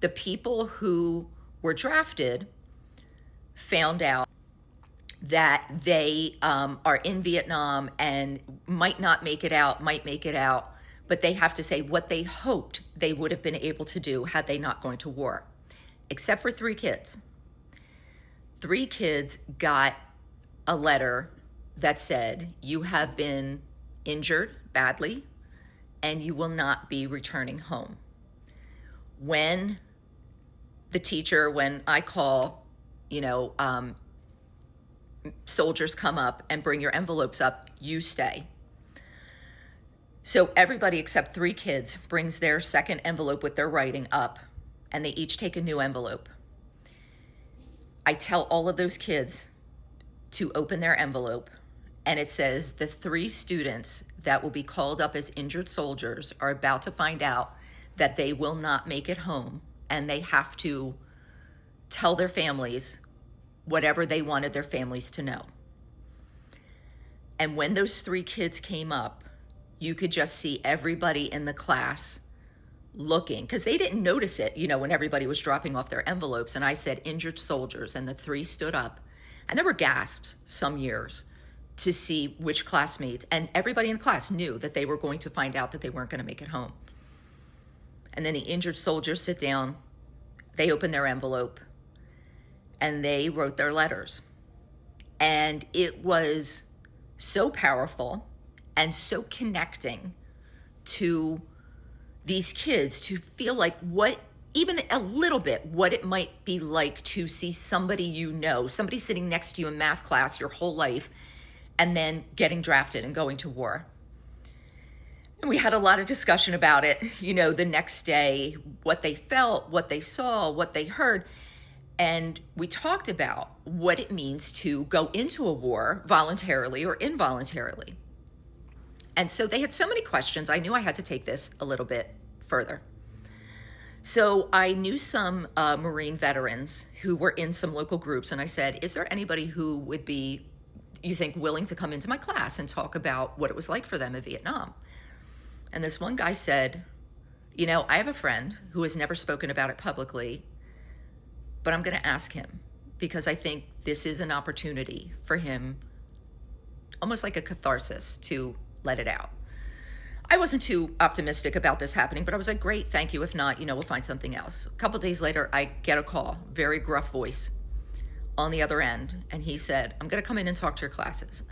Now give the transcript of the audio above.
The people who were drafted found out that they are in Vietnam and might not make it out, might make it out, but they have to say what they hoped they would have been able to do had they not gone to war, except for 3 kids. 3 kids got a letter that said, you have been injured badly and you will not be returning home. When I call, soldiers come up and bring your envelopes up, you stay. So everybody except 3 kids brings their second envelope with their writing up, and they each take a new envelope. I tell all of those kids to open their envelope, and it says the 3 students that will be called up as injured soldiers are about to find out that they will not make it home, and they have to tell their families whatever they wanted their families to know. And when those 3 kids came up, you could just see everybody in the class looking, because they didn't notice it, when everybody was dropping off their envelopes. And I said, injured soldiers, and the 3 stood up. And there were gasps some years to see which classmates, and everybody in the class knew that they were going to find out that they weren't going to make it home. And then the injured soldiers sit down, they open their envelope, and they wrote their letters. And it was so powerful and so connecting to these kids to feel like even a little bit, what it might be like to see somebody somebody sitting next to you in math class your whole life, and then getting drafted and going to war. And we had a lot of discussion about it, the next day, what they felt, what they saw, what they heard. And we talked about what it means to go into a war voluntarily or involuntarily. And so they had so many questions. I knew I had to take this a little bit further. So I knew some Marine veterans who were in some local groups, and I said, is there anybody who would be, you think, willing to come into my class and talk about what it was like for them in Vietnam? And this one guy said, I have a friend who has never spoken about it publicly, but I'm going to ask him because I think this is an opportunity for him, almost like a catharsis, to let it out. I wasn't too optimistic about this happening, but I was like, great, thank you. If not, we'll find something else. A couple days later, I get a call, very gruff voice on the other end, and he said, I'm going to come in and talk to your classes.